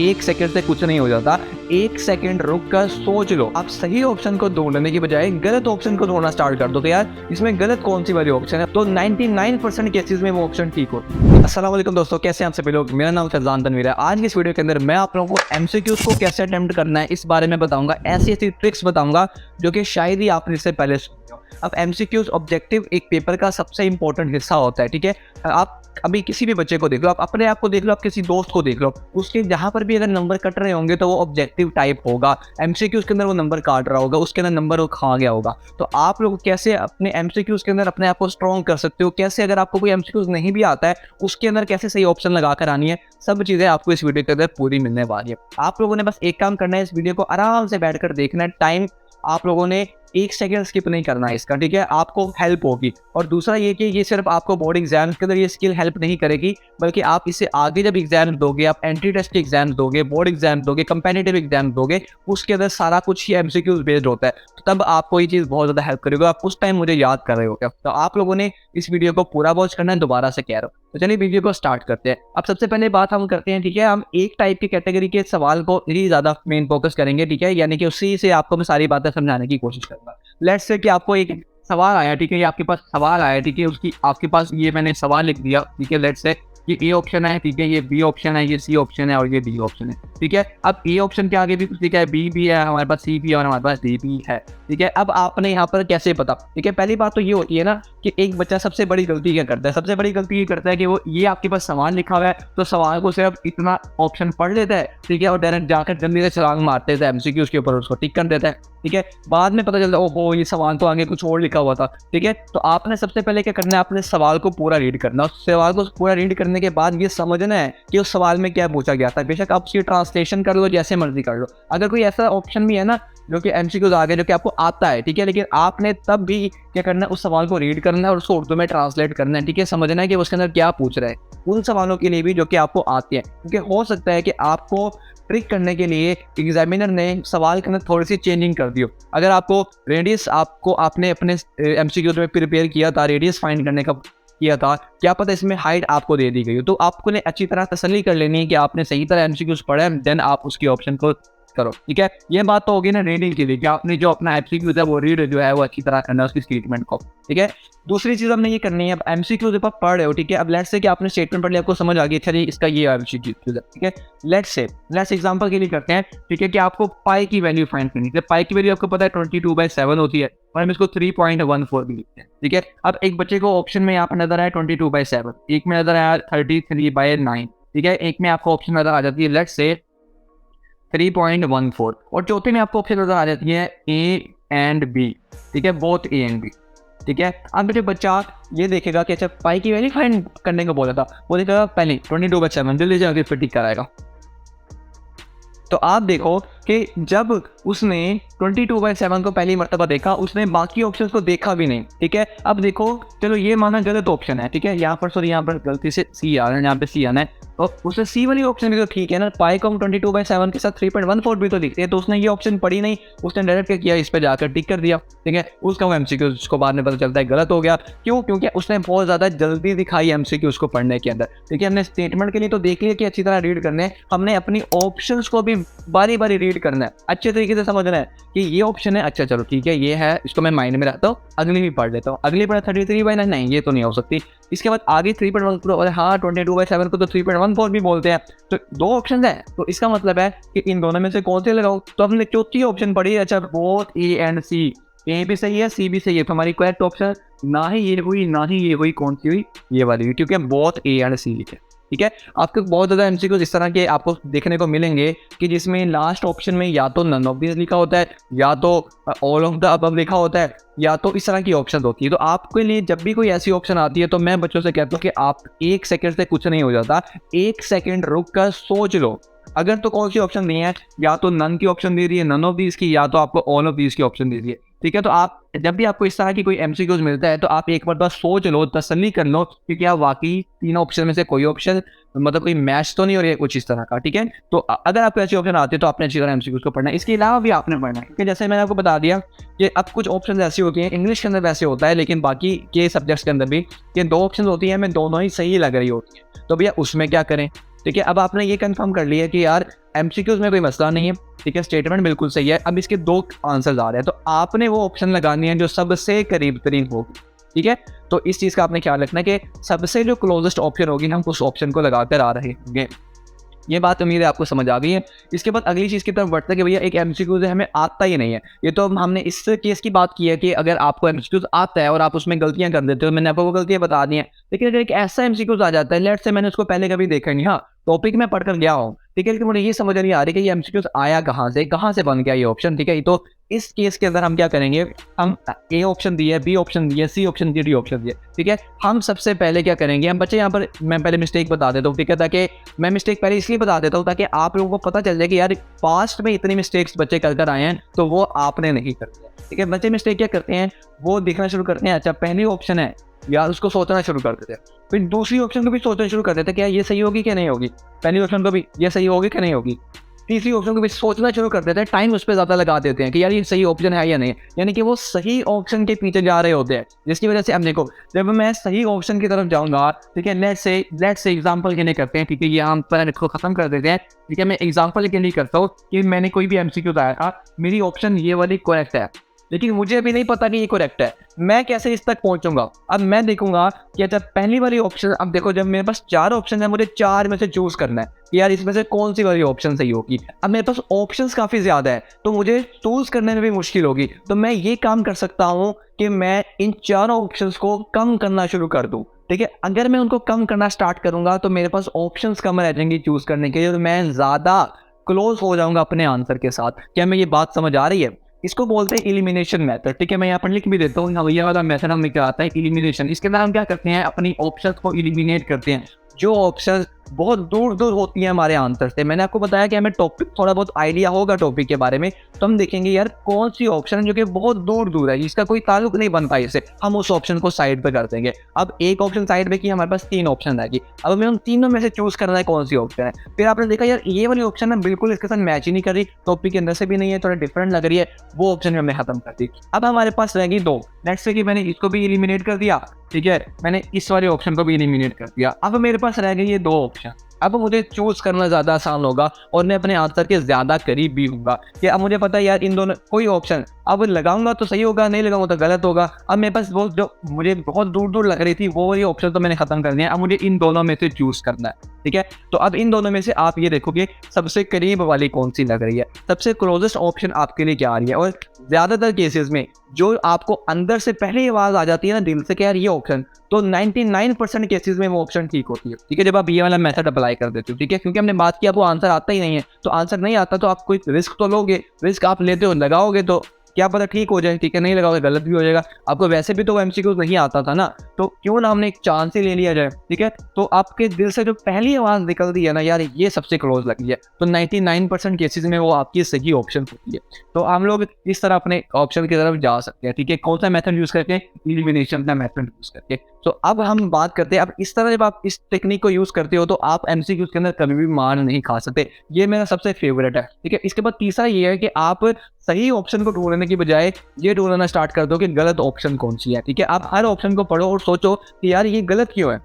एक सेकंड से कुछ नहीं हो जाता। एक सेकंड रुक कर सोच लो। आप सही ऑप्शन को ढूंढने की बजाय गलत ऑप्शन को ढूंढना स्टार्ट कर दो कि यार इसमें गलत कौन सी वाली ऑप्शन है, तो 99% केसेस में वो ऑप्शन ठीक हो। अस्सलाम वालेकुम दोस्तों, कैसे हैं आप सभी लोग। मेरा नाम फैजान तनवीर है। आज की इस वीडियो के अंदर मैं आप लोगों को एमसीक्यूज को कैसे अटेम्प्ट करना है इस बारे में बताऊंगा। ऐसी ट्रिक्स बताऊंगा जो कि शायद ही आपने इससे पहले सुनी हो। अब एमसीक्यूज ऑब्जेक्टिव एक पेपर का सबसे इंपॉर्टेंट हिस्सा होता है, ठीक है। आप अभी किसी भी बच्चे को देख लो, आप अपने आप को देख लो, आप किसी दोस्त को देख लो, उसके जहां पर भी अगर नंबर कट रहे होंगे तो वो ऑब्जेक्टिव टाइप होगा। एमसीक्यूज के अंदर वो नंबर काट रहा होगा, उसके अंदर नंबर वो खा गया होगा। तो आप लोग कैसे अपने एमसीक्यूज के अंदर अपने आप को स्ट्रॉन्ग कर सकते हो, कैसे अगर आपको कोई एमसीक्यूज नहीं भी आता है उसके अंदर कैसे सही ऑप्शन लगाकर आनी है, सब चीजें आपको इस वीडियो के अंदर पूरी मिलने वाली है। आप लोगों ने बस एक काम करना है, इस वीडियो को आराम से बैठकर देखना है। टाइम आप लोगों ने एक सेकंड स्किप नहीं करना है इसका, ठीक है। आपको हेल्प होगी। और दूसरा ये कि ये सिर्फ आपको बोर्ड एग्जाम के अंदर ये स्किल हेल्प नहीं करेगी, बल्कि आप इसे आगे जब एग्जाम दोगे, आप एंट्री टेस्ट एग्जाम दोगे, बोर्ड एग्जाम दोगे, कंपेटिटिव एग्जाम दोगे, उसके अंदर सारा कुछ ही एमसीक्यूज बेस्ड होता है। तो तब आपको ये चीज़ बहुत ज़्यादा हेल्प करेगी। आप उस टाइम मुझे याद कर रहे हो क्या। तो आप लोगों ने इस वीडियो को पूरा वॉच करना है, दोबारा से कह रहा हूँ। तो चलिए वीडियो को स्टार्ट करते हैं। अब सबसे पहले बात हम करते हैं, ठीक है। हम एक टाइप की कैटेगरी के सवाल को ही ज़्यादा मेन फोकस करेंगे, ठीक है। यानी कि उसी से आपको मैं सारी बातें समझाने की कोशिश करूँगा। लेट्स से कि आपको एक सवाल आया, ठीक है, ये आपके पास सवाल आया, ठीक है, उसकी आपके पास ये मैंने सवाल लिख दिया, ठीक है। लेट्स से ये ए ऑप्शन है, ठीक है, ये बी ऑप्शन है, ये सी ऑप्शन है और ये डी ऑप्शन है, ठीक है। अब ए ऑप्शन के आगे भी कुछ लिखा है, बी भी है, हमारे पास सी भी है और हमारे पास डी भी है, ठीक है। अब आपने यहाँ पर कैसे पता, ठीक है। पहली बात तो ये होती है ना कि एक बच्चा सबसे बड़ी गलती क्या करता है। सबसे बड़ी गलती ये करता है कि वो ये आपके पास सवाल लिखा हुआ है तो सवाल को सिर्फ इतना ऑप्शन पढ़ लेता है, ठीक है, और डायरेक्ट जाकर जल्दी से छलांग मार देता है एमसीक्यू के ऊपर, उसको टिक कर देता है, ठीक है। बाद में पता चलता है ओहो ये सवाल तो आगे कुछ और लिखा हुआ था, ठीक है। तो आपने सबसे पहले क्या करना है, आपने सवाल को पूरा रीड करना। उस सवाल को पूरा रीड करने के बाद ये समझना है कि उस सवाल में क्या पूछा गया था। बेशक आप उसकी ट्रांसलेशन कर लो, जैसे मर्जी कर लो। अगर कोई ऐसा ऑप्शन भी है ना जो कि एमसीक्यूज आ गया जो कि आपको आता है, ठीक है, लेकिन आपने तब भी क्या करना है, उस सवाल को रीड करना है और उसको उर्दू में ट्रांसलेट करना है, ठीक है। समझना है कि उसके अंदर क्या पूछ रहा है, उन सवालों के लिए भी जो कि आपको आते हैं। क्योंकि हो सकता है कि आपको ट्रिक करने के लिए एग्जामिनर ने सवाल के अंदर थोड़ी सी चेंजिंग कर दी हो। अगर आपको रेडियस आपने अपने एमसीक्यूज में प्रिपेयर किया था, रेडियस फाइंड करने का किया था, क्या पता इसमें हाइट आपको दे दी गई हो, तो आपको ने अच्छी तरह तसल्ली कर लेनी है कि आपने सही तरह एमसीक्यूज पढ़ा है, देन आप उसकी ऑप्शन को करो, ठीक है। ये बात तो होगी ना रीडिंग के लिए कि आपने जो अपना एमसीक्यूज है वो रीड जो है वो अच्छी तरह करना है उसकी स्टेटमेंट को, ठीक है। दूसरी चीज हमने ये करनी है, अब एमसीक्यूज जब आप पढ़ रहे हो, ठीक है। अब लेट्स से कि आपने स्टेटमेंट पढ़ लिया, आपको समझ आ गई, अच्छा इसका ये एमसीक्यूज है, ठीक है। लेट्स एग्जांपल के लिए करते हैं, ठीक है, कि आपको पाई की वैल्यू फाइंड करनी है। पाई की वैल्यू आपको पता है 22/7 होती है और हम इसको 3.14 भी लिखते हैं, ठीक है। अब एक बच्चे को ऑप्शन में यहाँ पर नजर आया 22/7, एक में नजर आया 33/9, ठीक है, एक में आपको ऑप्शन नजर आ जाती है लेट्स से 3.14 और चौथे में आपको ऑप्शन नजर आ जाती है ए एंड बी, ठीक है, बोथ ए एंड बी, ठीक है। अब मेरे बच्चा ये देखेगा कि अच्छा पाई की वैल्यू फाइंड करने को बोला था, वो देखेगा पहले 22/7 जल्दी से आगे फिर टिक कराएगा। तो आप देखो कि जब उसने 22/7 को पहली मर्तबा देखा, उसने बाकी ऑप्शन को देखा भी नहीं, ठीक है। अब देखो चलो ये माना गलत ऑप्शन है, ठीक है, यहाँ पर गलती से सी आ रहा है, यहाँ पे सी आना है, तो उसने सी वाली ऑप्शन भी तो ठीक है ना। पाई को हम 22/7 के साथ 3.14 भी तो लिखते हैं, तो उसने ये ऑप्शन पढ़ी नहीं, उसने डायरेक्ट क्या किया, इस पर जाकर टिक कर दिया, ठीक है। उसका वो एमसीक्यू उसको बाद में पता चलता है गलत हो गया। क्यों? क्योंकि उसने बहुत ज़्यादा जल्दी दिखाई एमसीक्यू उसको पढ़ने के अंदर, ठीक है। हमने स्टेटमेंट के लिए तो देख लिया कि अच्छी तरह रीड करने हैं, हमने अपनी ऑप्शंस को भी बारी बारी रीड करना है, अच्छे तरीके से समझना है कि ये ऑप्शन है, अच्छा चलो ठीक है ये है, इसको मैं माइंड में रखता हूँ, अगली भी पढ़ लेता हूँ। अगली पढ़ा 33/9, नहीं ये तो नहीं हो सकती। इसके बाद आगे 3.14 और हाँ 22/7 को तो 3.14 भी बोलते हैं, तो दो ऑप्शन है, तो इसका मतलब है कि इन दोनों में से कौन से लगाओ। तो हमने चौथी ऑप्शन पढ़ी, अच्छा बोथ ए एंड सी, ए भी सही है सी भी सही है, तो हमारी करेक्ट ऑप्शन ना ही ये हुई ना ही ये हुई, कौन सी हुई, ये वाली हुई, क्योंकि बोथ ए एंड सी लिखे, ठीक है। आपको बहुत ज़्यादा एमसीक्यूज इस तरह के आपको देखने को मिलेंगे कि जिसमें लास्ट ऑप्शन में या तो नन ऑफ दिस लिखा होता है, या तो ऑल ऑफ द अबव लिखा होता है, या तो इस तरह की ऑप्शन होती है। तो आपके लिए जब भी कोई ऐसी ऑप्शन आती है तो मैं बच्चों से कहता हूँ कि आप एक सेकंड से कुछ नहीं हो जाता, एक सेकंड रुक कर सोच लो। अगर तो कौन सी ऑप्शन दी है, या तो नन की ऑप्शन दे रही है, नन ऑफ दीज की, या तो आपको ऑल ऑफ दीज की ऑप्शन दे रही है, ठीक है। तो आप जब भी आपको इस तरह की कोई एमसीक्यूज मिलता है तो आप एक बार बस सोच लो, तसल्ली कर लो कि क्या वाकई तीनों ऑप्शन में से कोई ऑप्शन मतलब कोई मैच तो नहीं हो रही है कुछ इस तरह का, ठीक है। तो अगर आपको ऐसी ऑप्शन आती है तो आपने अच्छी तरह एमसीक्यूज को पढ़ना है। इसके अलावा भी आपने पढ़ना है, क्योंकि जैसे मैंने आपको बता दिया कि अब कुछ ऑप्शन ऐसी होती हैं, इंग्लिश के अंदर वैसे होता है, लेकिन बाकी के सब्जेक्ट्स के अंदर भी ये दो ऑप्शन होती हैं, हमें दोनों ही सही लग रही होती है, तो भैया उसमें क्या करें। ठीक है, अब आपने ये कंफर्म कर लिया कि यार एमसीक्यूज में कोई मसला नहीं है, ठीक है, स्टेटमेंट बिल्कुल सही है, अब इसके 2 आंसर्स आ रहे हैं, तो आपने वो ऑप्शन लगानी है जो सबसे करीब तरीन होगी, ठीक है। तो इस चीज़ का आपने ख्याल रखना है कि सबसे जो क्लोजेस्ट ऑप्शन होगी हम उस ऑप्शन को लगाकर आ रहे होंगे। ये बात उम्मीद है आपको समझ आ गई है। इसके बाद अगली चीज़ की तरफ बढ़ते हैं कि भैया एक एमसीक्यूज़ है हमें आता ही नहीं है। ये तो हमने इस केस की बात की है कि अगर आपको एमसीक्यूज़ आता है और आप उसमें गलतियाँ कर देते हो, मैंने आपको वो गलतियाँ बता दी हैं। लेकिन अगर एक ऐसा एमसीक्यूज़ आ जाता है, लेट्स से मैंने उसको पहले कभी देखा नहीं, हाँ, टॉपिक में पढ़कर गया हूँ, ठीक है, लेकिन मुझे ये समझ नहीं आ रही कि ये एमसीक्यूज़ आया कहाँ से बन गया ये ऑप्शन, ठीक है। तो इस केस के अंदर हम क्या करेंगे, हम ए ऑप्शन दिया है, बी ऑप्शन दिया है, सी ऑप्शन दिया, डी ऑप्शन दिया, ठीक है। हम सबसे पहले क्या करेंगे, हम बच्चे यहाँ पर मैं पहले मिस्टेक बता देता हूँ, ठीक है, ताकि मैं मिस्टेक पहले इसलिए बता देता हूँ ताकि आप लोगों को पता चल जाए कि यार पास्ट में इतनी मिस्टेक्स बच्चे कर आए हैं, तो वो आपने नहीं करते, ठीक है। बच्चे मिस्टेक क्या करते हैं, वो देखना शुरू करते हैं, अच्छा पहली ऑप्शन है यार, उसको सोचना शुरू कर देते हैं, फिर दूसरी ऑप्शन को भी सोचना शुरू कर देते हैं कि यार ये सही होगी कि नहीं होगी, पहली ऑप्शन को भी ये सही होगी कि नहीं होगी, तीसरी ऑप्शन को भी सोचना शुरू कर देते हैं, टाइम उस पर ज़्यादा लगा देते हैं कि यार ये सही ऑप्शन है या नहीं, यानी कि वो सही ऑप्शन के पीछे जा रहे होते हैं, जिसकी वजह से अब देखो जब मैं सही ऑप्शन की तरफ जाऊंगा, ठीक है, लेट्स से एग्जांपल के लिए करते हैं, ठीक है, ये हम पर इसको खत्म कर देते हैं, ठीक है। मैं एग्जांपल के लिए करता हूँ कि मैंने कोई भी एमसीक्यू आया था, मेरी ऑप्शन ये वाली करेक्ट है, लेकिन मुझे अभी नहीं पता कि ये करेक्ट है, मैं कैसे इस तक पहुंचूंगा। अब मैं देखूंगा कि जब पहली वाली ऑप्शन, अब देखो जब मेरे पास 4 ऑप्शन है, मुझे 4 में से चूज करना है कि यार इसमें से कौन सी वाली ऑप्शन सही होगी। अब मेरे पास ऑप्शंस काफ़ी ज़्यादा है, तो मुझे चूज करने में भी मुश्किल होगी, तो मैं ये काम कर सकता हूँ कि मैं इन 4 ऑप्शंस को कम करना शुरू कर दूँ, ठीक है। अगर मैं उनको कम करना स्टार्ट करूंगा तो मेरे पास ऑप्शंस कम रह जाएंगी चूज करने के लिए, तो मैं ज़्यादा क्लोज हो जाऊंगा अपने आंसर के साथ। क्या मैं ये बात समझ आ रही है? इसको बोलते हैं एलिमिनेशन मेथड, ठीक है। मैं यहाँ पर लिख भी देता हूँ, ये वाला मेथड हम क्या आता है, एलिमिनेशन। इसके अंदर हम क्या करते हैं, अपनी ऑप्शंस को एलिमिनेट करते हैं, जो ऑप्शंस बहुत दूर दूर होती हैं हमारे आंसर से। मैंने आपको बताया कि हमें टॉपिक थोड़ा बहुत आइडिया होगा टॉपिक के बारे में, तो हम देखेंगे यार कौन सी ऑप्शन जो कि बहुत दूर दूर है, जिसका कोई ताल्लुक नहीं बन पाई इससे, हम उस ऑप्शन को साइड पे कर देंगे। अब एक ऑप्शन साइड पे की, हमारे पास 3 ऑप्शन रहेगी, अब हमें उन तीनों में से चूज करना है कौन सी ऑप्शन है। फिर आपने देखा यार ये वाली ऑप्शन है बिल्कुल इसके साथ मैच ही नहीं कर रही, टॉपिक के अंदर से भी नहीं है, थोड़ा डिफरेंट लग रही है, वो ऑप्शन हमने खत्म कर दी। अब हमारे पास रहेगी 2, लेट्स से कि मैंने इसको भी एलिमिनेट कर दिया, ठीक है, मैंने इस वाले ऑप्शन को भी एलिमिनेट कर दिया। अब मेरे पास रह गई ये 2 ऑप्शन। अब मुझे चूज करना ज़्यादा आसान होगा और मैं अपने आंसर के ज़्यादा करीब भी होऊंगा कि अब मुझे पता है यार इन दोनों कोई ऑप्शन अब लगाऊंगा तो सही होगा, नहीं लगाऊंगा तो गलत होगा। अब मेरे पास वो जो मुझे बहुत दूर दूर लग रही थी वो वाली ऑप्शन तो मैंने खत्म कर दिया, अब मुझे इन दोनों में से चूज करना है, ठीक है। तो अब इन दोनों में से आप ये देखोगे सबसे करीब वाली कौन सी लग रही है, सबसे क्लोजेस्ट ऑप्शन आपके लिए क्या आ रही है। और ज़्यादातर केसेस में जो आपको अंदर से पहले आवाज़ आ जाती है ना दिल से कि यार ये ऑप्शन, तो 99% केसेस में वो ऑप्शन ठीक होती है, ठीक है, जब आप ये वाला मेथड अप्लाई कर देते हो, ठीक है। क्योंकि हमने बात की आपको आंसर आता ही नहीं है, तो आंसर नहीं आता तो आप कोई रिस्क तो लोगे, रिस्क आप लेते हो, लगाओगे तो क्या पता ठीक हो जाए, ठीक है, नहीं लगाओगे गलत भी हो जाएगा। आपको वैसे भी तो एमसीक्यूज नहीं आता था ना, तो क्यों ना हमने एक चांस ही ले लिया जाए, ठीक है। तो आपके दिल से जो पहली आवाज़ निकलती है ना यार ये सबसे क्लोज लगी है, तो 99% केसेस में वो आपकी सही ऑप्शन होती है। तो हम लोग इस तरह अपने ऑप्शन की तरफ जा सकते हैं, ठीक है। कौन सा मेथड यूज़ करके, एलिमिनेशन का मेथड यूज़ करके। तो अब हम बात करते हैं, अब इस तरह जब आप इस टेक्निक को यूज़ करते हो तो आप एमसीक्यूज के अंदर कभी भी मार नहीं खा सकते, ये मेरा सबसे फेवरेट है, ठीक है। इसके बाद तीसरा ये है कि आप सही ऑप्शन को ढूंढने की बजाय ये ढूंढना स्टार्ट कर दो कि गलत ऑप्शन कौन सी है, ठीक है। आप हर ऑप्शन को पढ़ो और सोचो कि यार ये गलत क्यों है,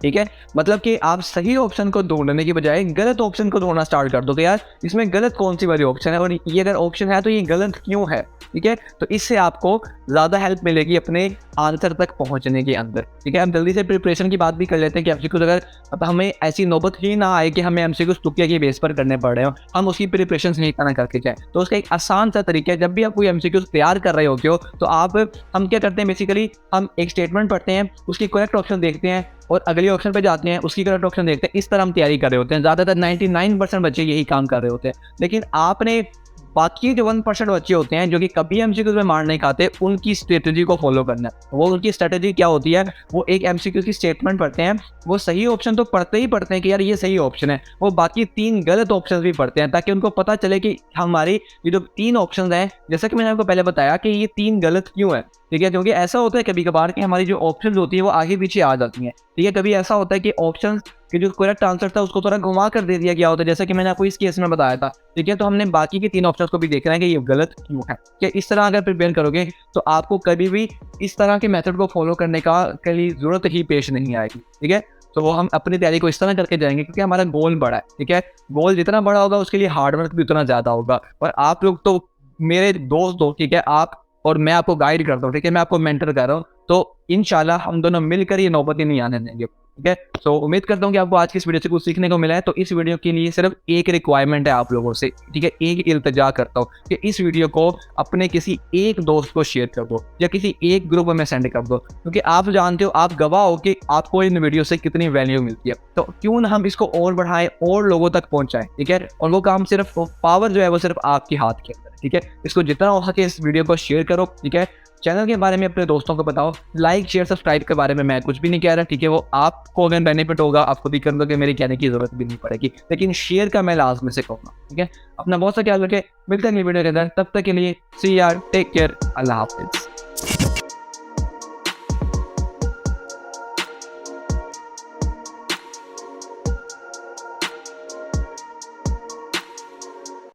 ठीक है। मतलब कि आप सही ऑप्शन को ढूंढने की बजाय गलत ऑप्शन को ढूंढना स्टार्ट कर दो कि यार इसमें गलत कौन सी वाली ऑप्शन है और ये अगर ऑप्शन है तो ये गलत क्यों है, ठीक है। तो इससे आपको ज़्यादा हेल्प मिलेगी अपने आंसर तक पहुंचने के अंदर, ठीक है। हम जल्दी से प्रिपरेशन की बात भी कर लेते हैं कि एमसीक्यूज अगर अब हमें ऐसी नौबत ही ना आए कि हमें एमसीक्यूज तुक्के के बेस पर करने पड़ रहे हो, हम उसकी प्रिपरेशन नहीं करना करके जाए। तो उसका एक आसान सा तरीका है, जब भी आप कोई एमसीक्यूज तैयार कर रहे होते हो तो हम क्या करते हैं, बेसिकली हम एक स्टेटमेंट पढ़ते हैं, उसकी करेक्ट ऑप्शन देखते हैं और अगले ऑप्शन पे जाते हैं, उसकी करेक्ट ऑप्शन देखते हैं। इस तरह हम तैयारी कर रहे होते हैं। ज़्यादातर 99% बच्चे यही काम कर रहे होते हैं, लेकिन आपने बाकी जो 1% बच्चे होते हैं जो कि कभी एमसीक्यूज में मार नहीं खाते, उनकी स्ट्रेटजी को फॉलो करना है। वो उनकी स्ट्रेटजी क्या होती है, वो एक एमसीक्यू की स्टेटमेंट पढ़ते हैं, वो सही ऑप्शन तो पढ़ते ही पढ़ते हैं कि यार ये सही ऑप्शन है, वो बाकी 3 गलत ऑप्शन भी पढ़ते हैं ताकि उनको पता चले कि हमारी ये जो 3 ऑप्शन हैं, जैसा कि मैंने आपको पहले बताया कि ये 3 गलत क्यों है, ठीक है। क्योंकि ऐसा होता है कभी कभार कि हमारी जो ऑप्शन होती है वो आगे पीछे आ जाती हैं, ठीक है। कभी ऐसा होता है कि ऑप्शन कि जो करेक्ट आंसर था उसको थोड़ा घुमा कर दे दिया गया होता है, जैसा कि मैंने आपको इस केस में बताया था, ठीक है। तो हमने बाकी के 3 ऑप्शंस को भी देखना है कि ये गलत क्यों है, कि इस तरह अगर प्रिपेयर करोगे तो आपको कभी भी इस तरह के मेथड को फॉलो करने का कभी ज़रूरत ही पेश नहीं आएगी, ठीक है। तो हम अपनी तैयारी को इस तरह करके जाएंगे क्योंकि हमारा गोल बड़ा है, ठीक है। गोल जितना बड़ा होगा उसके लिए हार्डवर्क भी उतना ज़्यादा होगा। और आप लोग तो मेरे दोस्त हो, ठीक है, आप और मैं आपको गाइड करता हूँ, ठीक है, मैं आपको मेंटर कर रहा हूँ, तो इंशाल्लाह हम दोनों मिलकर ये नौबत ही नहीं आने देंगे, ठीक है। सो उम्मीद करता हूँ कि आपको आज की इस वीडियो से कुछ सीखने को मिला है। तो इस वीडियो के लिए सिर्फ एक रिक्वायरमेंट है आप लोगों से, ठीक है, एक इल्तिजा करता हूँ कि इस वीडियो को अपने किसी एक दोस्त को शेयर कर दो या किसी एक ग्रुप में सेंड कर दो, क्योंकि आप जानते हो, आप गवाह हो कि आपको इन वीडियो से कितनी वैल्यू मिलती है। तो क्यों ना हम इसको और बढ़ाएं और लोगों तक पहुंचाएं, ठीक है। और वो काम सिर्फ पावर जो है वो सिर्फ आपके हाथ के अंदर है, ठीक है। इसको जितना हो सके इस वीडियो को शेयर करो, ठीक है। चैनल के बारे में अपने दोस्तों को बताओ। लाइक शेयर सब्सक्राइब के बारे में मैं कुछ भी नहीं कह रहा, ठीक है। वो आपको अगर बेनिफिट होगा आप खुद ही कर दोगे, मेरी कहने की जरूरत भी नहीं पड़ेगी, लेकिन शेयर का मैं लाजमी से कहूँगा, ठीक है। अपना बहुत सा ख्याल रखें, मिलते हैं अगली वीडियो के अंदर, तब तक के लिए सी यार, टेक केयर, अल्लाह हाफिज।